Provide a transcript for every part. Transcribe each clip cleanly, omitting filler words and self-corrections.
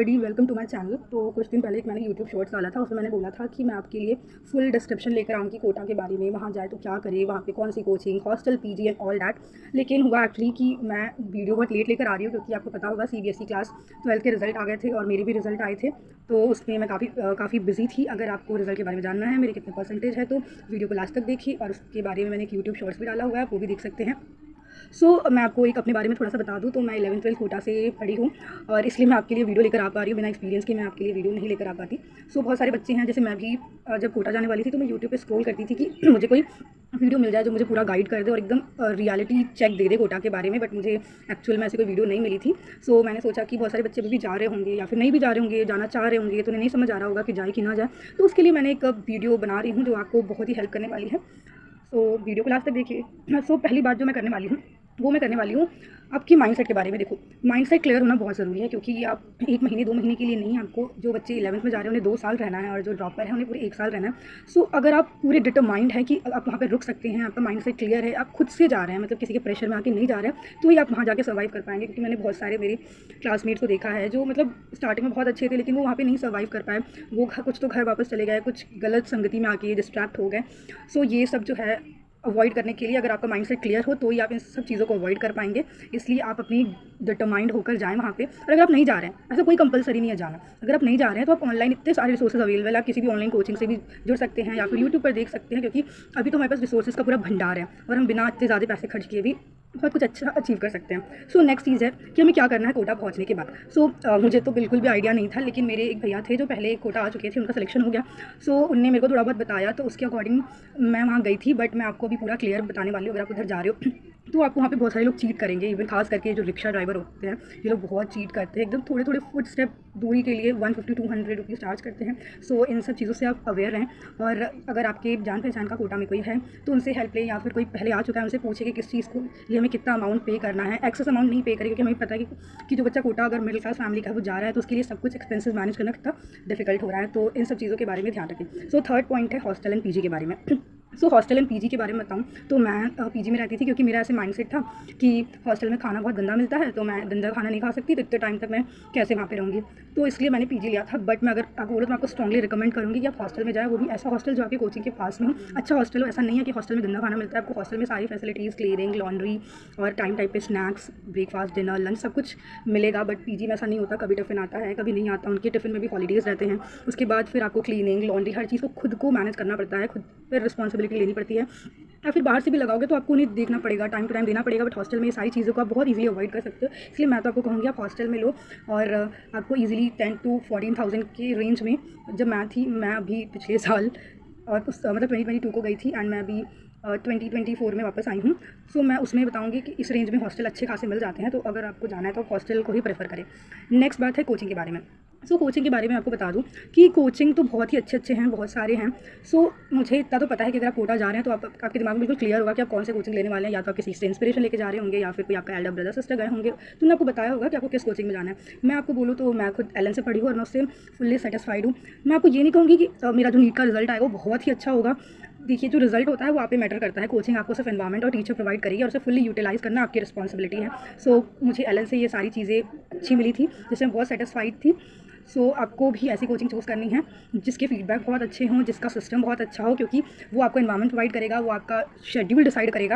Everybody, welcome to my channel. तो कुछ दिन पहले एक मैंने यूट्यूब शॉर्ट्स डाला था, उसमें मैंने बोला था कि मैं आपके लिए फुल डिस्क्रिप्शन लेकर आऊँगी कोटा के बारे में, वहाँ जाए तो क्या करे, वहाँ पे कौन सी coaching, hostel, PG and all that. लेकिन हुआ एक्चुअली कि मैं वीडियो बहुत लेट लेकर आ रही हूँ, क्योंकि आपको पता होगा सीबीएसई क्लास 12 के रिजल्ट आ गए थे और मेरे भी रिजल्ट आए थे, तो उसमें मैं काफ़ी बिजी थी। अगर आपको रिजल्ट के बारे में जानना है, मेरे कितने परसेंटेज है, तो वीडियो को लास्ट तक देखिए। और उसके बारे में मैंने एक यूट्यूब शॉर्ट्स भी डाला हुआ है, वो भी देख सकते हैं। मैं आपको एक अपने बारे में थोड़ा सा बता दूँ तो मैं 11th-12th कोटा से पढ़ी हूँ, और इसलिए मैं आपके लिए वीडियो लेकर आ पा रही हूँ। बिना एक्सपीरियंस के मैं आपके लिए वीडियो नहीं लेकर आ पाती। बहुत सारे बच्चे हैं, जैसे मैं भी जब कोटा जाने वाली थी तो मैं यूट्यूब पे स्क्रॉल करती थी कि मुझे कोई वीडियो मिल जाए जो मुझे पूरा गाइड कर दे और एकदम रियलिटी चेक दे दे कोटा के बारे में, बट मुझे एक्चुअल में ऐसी कोई वीडियो नहीं मिली थी। मैंने सोचा कि बहुत सारे बच्चे अभी भी जा रहे होंगे या फिर नहीं भी जा रहे होंगे, जाना चाह रहे होंगे, तो उन्हें नहीं समझ आ रहा होगा कि जाए कि ना जाए, तो उसके लिए मैंने एक वीडियो बना रही हूँ जो आपको बहुत ही हेल्प करने वाली है। वीडियो को लास्ट तक देखिए। पहली बात जो मैं करने वाली हूँ वो मैं करने वाली हूँ आपकी माइंडसेट के बारे में। देखो, माइंडसेट क्लियर होना बहुत ज़रूरी है, क्योंकि आप 1 महीने 2 महीने के लिए नहीं, आपको जो बच्चे 11th में जा रहे हैं उन्हें 2 साल रहना है, और जो ड्रॉपर है उन्हें पूरे 1 साल रहना है। अगर आप पूरे डिटरमाइंड है कि आप वहाँ पे रुक सकते हैं, आपका माइंडसेट क्लियर है, आप खुद से जा रहे हैं, मतलब किसी के प्रेशर में आके नहीं जा रहे हैं, तो ही आप वहाँ जाके सर्वाइव कर पाएंगे। क्योंकि मैंने बहुत सारे मेरे क्लासमेट्स को देखा है जो मतलब स्टार्टिंग में बहुत अच्छे थे, लेकिन वो वहाँ पे नहीं सर्वाइव कर पाए। वो कुछ तो घर वापस चले गए, कुछ गलत संगति में आके डिस्ट्रैक्ट हो गए। ये सब जो है अवॉइड करने के लिए, अगर आपका माइंडसेट क्लियर हो तो ही आप इन सब चीज़ों को अवॉइड कर पाएंगे। इसलिए आप अपनी डिटरमाइंड होकर जाएं वहाँ पे। और अगर आप नहीं जा रहे हैं, ऐसा कोई कंपलसरी नहीं है जाना। अगर आप नहीं जा रहे हैं तो आप ऑनलाइन इतने सारे रिसोर्सेज अवेलेबल है, आप किसी भी ऑनलाइन कोचिंग से भी जुड़ सकते हैं या फिर यूट्यूब पर देख सकते हैं, क्योंकि अभी तो हमारे पास रिसोर्सेज का पूरा भंडार है और हम बिना इतने ज़्यादा पैसे खर्च किए भी बहुत कुछ अच्छा अचीव कर सकते हैं। नेक्स्ट चीज़ है कि हमें क्या करना है कोटा पहुंचने के बाद। मुझे तो बिल्कुल भी आइडिया नहीं था, लेकिन मेरे एक भैया थे जो पहले कोटा आ चुके थे, उनका सिलेक्शन हो गया। उनने मेरे को थोड़ा बहुत बताया, तो उसके अकॉर्डिंग मैं वहाँ गई थी। बट मैं आपको अभी पूरा क्लियर बताने वाली हूँ। अगर आप उधर जा रहे हो तो आपको वहाँ पे बहुत सारे लोग चीट करेंगे, इवन खास करके जो रिक्शा ड्राइवर होते हैं, ये लोग बहुत चीट करते हैं। एकदम थोड़े थोड़े फुट स्टेप दूरी के लिए 150-200 रुपीज़ चार्ज करते हैं। इन सब चीज़ों से आप अवेयर रहें। और अगर आपके जान पहचान का कोटा में कोई है तो उनसे हेल्प लें, या फिर कोई पहले आ चुका है उनसे पूछे कि किस चीज़ को लिए हमें कितना अमाउंट पे करना है। एक्सेस अमाउंट नहीं पे करें, क्योंकि हमें पता है कि जो बच्चा कोटा अगर मिडिल क्लास फैमिली का है वो जा रहा है, तो उसके लिए सब कुछ एक्सपेंसेस मैनेज करना कितना डिफिकल्ट हो रहा है। तो इन सब चीज़ों के बारे में ध्यान रखें। थर्ड पॉइंट है हॉस्टल एंड पीजी के बारे में। हॉस्टल एंड पीजी के बारे में बताऊँ तो मैं पीजी में रहती थी, क्योंकि मेरा ऐसे माइंडसेट था कि हॉस्टल में खाना बहुत गंदा मिलता है, तो मैं गंदा खाना नहीं खा सकती, तो इतने टाइम तक मैं कैसे वहाँ पे रहूँगी। तो इसलिए मैंने पीजी लिया था। बट मैं अगर आपको बोलूँ तो मैं आपको स्ट्रांगली रिकमेंड करूँगी कि आप हॉस्टल में जाए, वो भी ऐसा हॉस्टल जो आपके कोचिंग के पास में हो, अच्छा हॉस्टल हो। ऐसा नहीं है कि हॉस्टल में गंदा खाना मिलता है, आपको हॉस्टल में सारी फैसिलिटीज़, क्लीनिंग, लॉन्ड्री और टाइम पे स्नैक्स, ब्रेकफास्ट, डिनर, लंच सब कुछ मिलेगा। बट पीजी में ऐसा नहीं होता, कभी टिफ़िन आता है, कभी नहीं आता। उनके टिफ़िन में भी हॉलीडेज़ रहते हैं। उसके बाद फिर आपको क्लीनिंग, लॉन्ड्री, हर चीज़ को खुद को मैनेज करना पड़ता है, खुद पर रिस्पॉन्सिबिलिटी लेनी पड़ती है। या फिर बाहर से भी लगाओगे तो आपको उन्हें देखना पड़ेगा, टाइम टू टाइम देना पड़ेगा। बट हॉस्टल में ये सारी चीज़ों को आप बहुत ईजिली अवॉइड कर सकते हो। इसलिए मैं तो आपको कहूँगी आप हॉस्टल में लो, और आपको ईजिली 10 to 14,000 के रेंज में, जब मैं अभी पिछले साल और मतलब 2022 को गई थी, एंड मैं अभी 2024 में वापस आई हूँ। मैं उसमें बताऊँगी कि इस रेंज में हॉस्टल अच्छे खासे मिल जाते हैं। तो अगर आपको जाना है तो आप हॉस्टल को ही प्रेफर करें। नेक्स्ट बात है कोचिंग के बारे में। कोचिंग के बारे में आपको बता दूं कि कोचिंग तो बहुत ही अच्छे हैं, बहुत सारे हैं। मुझे इतना तो पता है कि अगर आप कोटा जा रहे हैं तो आपके दिमाग में बिल्कुल क्लियर होगा कि आप कौन से कोचिंग लेने वाले हैं। या तो आप किसी से इंस्पिरेशन लेके जा रहे होंगे, या फिर कोई आपका एल्डर ब्रदर सिस्टर गए होंगे, तो उन्होंने आपको बताया होगा कि आपको किस कोचिंग में जाना है। मैं आपको बोलूँ तो मैं खुद एलन से पढ़ी हूँ और मैं उससे फुल्ली सेटिस्फाइड हूँ। मैं आपको ये नहीं कहूँगी कि मेरा जो नीट का रिजल्ट आएगा वो बहुत ही अच्छा होगा। देखिए, जो रिजल्ट होता है वो आप पे मैटर करता है। कोचिंग आपको सिर्फ एनवायरनमेंट और टीचर प्रोवाइड करेगी, और उसे फुल्ली यूटिलाइज़ करना आपकी रिस्पॉन्सिबिलिटी है। मुझे एलन से ये सारी चीज़ें अच्छी मिली थी, जिससे मैं बहुत सेटिस्फाइड थी। आपको भी ऐसी कोचिंग चूज़ करनी है जिसके फीडबैक बहुत अच्छे हों, जिसका सिस्टम बहुत अच्छा हो, क्योंकि वो आपको एनवायरनमेंट प्रोवाइड करेगा, वो आपका शेड्यूल डिसाइड करेगा।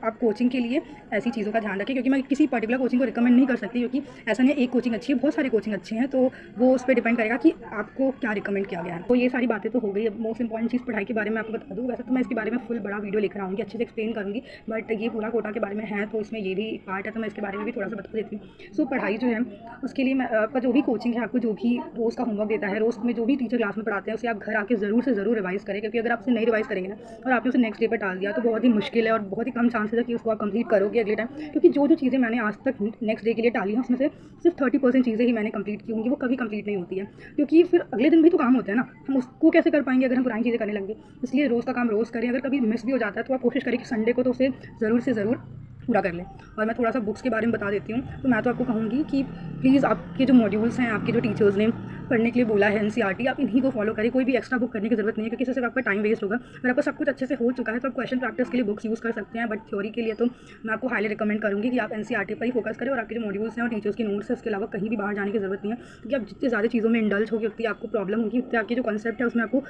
आप कोचिंग के लिए ऐसी चीज़ों का ध्यान रखें, क्योंकि मैं किसी पर्टिकुलर कोचिंग को रिकमेंड नहीं कर सकती, क्योंकि ऐसा नहीं है एक कोचिंग अच्छी है, बहुत सारे कोचिंग अच्छे हैं। तो वो उस पर डिपेंड करेगा कि आपको क्या रिकमेंड किया गया है। तो ये सारी बातें तो हो गई। अब मोस्ट इंपॉर्टेंट चीज़ पढ़ाई के बारे में आपको बता दूँ। वैसे तो मैं इसके बारे में फुल बड़ा वीडियो लेकर आऊँगी, अच्छे से एक्सप्लेन करूँगी, बट ये पूरा कोटा के बारे में है तो इसमें ये भी पार्ट है, तो मैं इसके बारे में भी थोड़ा सा बता देती हूँ। पढ़ाई जो है उसके लिए मैं आपका जो भी कोचिंग है, आपको जो भी रोज़ का होमवर्क देता है, रोज़ में जो भी टीचर क्लास में पढ़ाते हैं, उसे आप घर आके ज़रूर से ज़रूर रिवाइज़ करें। क्योंकि अगर आप उसे नहीं रिवाइज़ करेंगे ना, और आपने उसे नेक्स्ट डे पर डाल दिया, तो बहुत ही मुश्किल है और बहुत ही कम चांसेस है कि उसको आप कंप्लीट करोगे अगले टाइम। क्योंकि जो चीज़ें मैंने आज तक नेक्स्ट डे के लिए डाली हैं, उसमें से सिर्फ 30% चीज़ें ही मैंने कंप्लीट की होंगी, वो कभी कंप्लीट नहीं होती है। क्योंकि फिर अगले दिन भी तो काम होता है ना, हम उसको कैसे कर पाएंगे अगर हम पुरानी चीज़ें करने लगे। इसलिए रोज़ का काम रोज़ करें। अगर कभी मिस भी हो जाता है तो आप कोशिश करें कि संडे को तो उसे ज़रूर से ज़रूर पूरा कर लें। और मैं थोड़ा सा बुक्स के बारे में बता देती हूँ। तो मैं तो आपको कहूँगी कि प्लीज़ आपके जो मॉड्यूल्स हैं, आपके जो टीचर्स ने पढ़ने के लिए बोला है एनसीईआरटी, आप इन्हीं को फॉलो करें, कोई भी एक्स्ट्रा बुक करने की ज़रूरत नहीं है, क्योंकि इससे सिर्फ आपका टाइम वेस्ट होगा। अगर आपको सब कुछ अच्छे से हो चुका है तो आप क्वेश्चन प्रैक्टिस के लिए बुक्स यूज़ कर सकते हैं, बट थ्योरी के लिए तो मैं आपको हाईली रिकमेंड करूँगी कि आप एनसीईआरटी पर ही फोकस करें, और आपके जो मॉड्यूल्स हैं और टीचर्स के नोट्स हैं उसके अलावा कहीं भी बाहर जाने की ज़रूरत नहीं है, क्योंकि आप जितनी ज़्यादा चीज़ों में इंडल्ज होगी उतनी आपको प्रॉब्लम होगी, उतनी आपकी जो कॉन्सेप्ट है उसमें आपको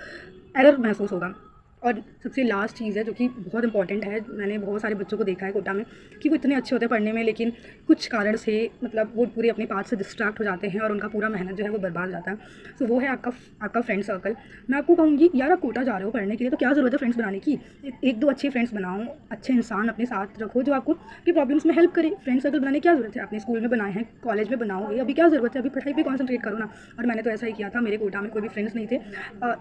एरर महसूस होगा। और सबसे लास्ट चीज़ है जो कि बहुत इंपॉर्टेंट है, मैंने बहुत सारे बच्चों को देखा है कोटा में कि वो इतने अच्छे होते हैं पढ़ने में, लेकिन कुछ कारण से मतलब वो पूरे अपने पाथ से डिस्ट्रैक्ट हो जाते हैं और उनका पूरा मेहनत जो है वो बर्बाद हो जाता है। सो वो है आपका फ्रेंड सर्कल। मैं आपको कहूँगी यार, आप कोटा जा रहे हो पढ़ने के लिए तो क्या ज़रूरत है फ्रेंड्स बनाने की, एक दो अच्छे फ्रेंड्स बनाओ, अच्छे इंसान अपने साथ रखो जो आपको की प्रॉब्लम्स में हेल्प करें। फ्रेंड सर्कल बनाने की क्या ज़रूरत है, अपने स्कूल में बनाए हैं, कॉलेज में बनाओगे, अभी क्या ज़रूरत है, अभी पढ़ाई पे कॉन्सेंट्रेट करो ना। और मैंने तो ऐसा ही किया था, मेरे कोटा में कोई भी फ्रेंड्स नहीं थे,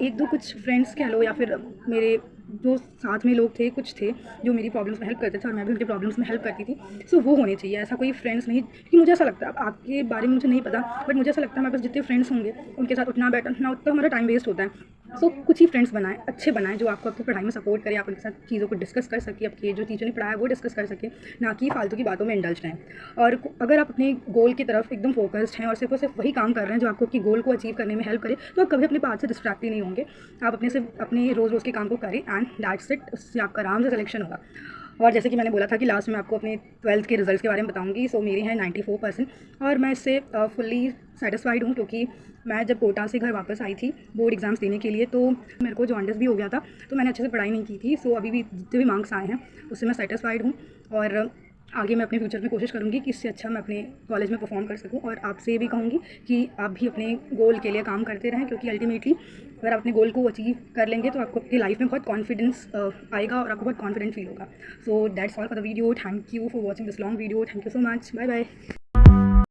एक दो कुछ फ्रेंड्स कह लो या फिर मेरे जो साथ में लोग थे कुछ थे जो मेरी प्रॉब्लम्स में हेल्प करते थे और मैं भी उनके प्रॉब्लम्स में हेल्प करती थी। सो वो होने चाहिए, ऐसा कोई फ्रेंड्स नहीं, क्योंकि मुझे ऐसा लगता है, अब आपके बारे में मुझे नहीं पता, बट मुझे ऐसा लगता है हमारे पास जितने फ्रेंड्स होंगे उनके साथ उठना बैठना उतना हमारा टाइम वेस्ट होता है। सो कुछ ही फ्रेंड्स बनाएं, अच्छे बनाएं, जो आपको आपकी पढ़ाई में सपोर्ट करें, आप उनके साथ चीज़ों को डिस्कस कर सकें, आपके जो टीचर ने पढ़ाया वो डिस्कस कर सकें, ना कि फालतू की बातों में इंडल्ज रहें। और अगर आप अपने गोल की तरफ एकदम फोकस्ड हैं और सिर्फ वही काम कर रहे हैं जो आपको आपकी गोल को अचीव करने में हेल्प करे, तो आप कभी अपने पाथ से डिस्ट्रैक्ट ही नहीं होंगे। आप अपने रोज़ के काम को करें एंड दैट्स इट, उससे आपका आराम से सिलेक्शन होगा। और जैसे कि मैंने बोला था कि लास्ट में आपको अपने 12th के रिजल्ट्स के बारे में बताऊंगी। सो मेरी हैं 94% और मैं इससे फुल्ली सेटिस्फाइड हूँ, क्योंकि मैं जब कोटा से घर वापस आई थी बोर्ड एग्जाम्स देने के लिए तो मेरे को जॉन्डिस भी हो गया था, तो मैंने अच्छे से पढ़ाई नहीं की थी। सो अभी भी जितने भी मार्क्स आए हैं उससे मैं सेटिस्फाइड हूँ, और आगे मैं अपने फ्यूचर में कोशिश करूँगी कि इससे अच्छा मैं अपने कॉलेज में परफॉर्म कर सकूँ। और आपसे ये भी कहूँगी कि आप भी अपने गोल के लिए काम करते रहें, क्योंकि अल्टीमेटली अगर आप अपने गोल को अचीव कर लेंगे तो आपको अपनी लाइफ में बहुत कॉन्फिडेंस आएगा और आपको बहुत कॉन्फिडेंट फील होगा। So that's all for the video, thank you for watching this long video, thank you so much, bye bye.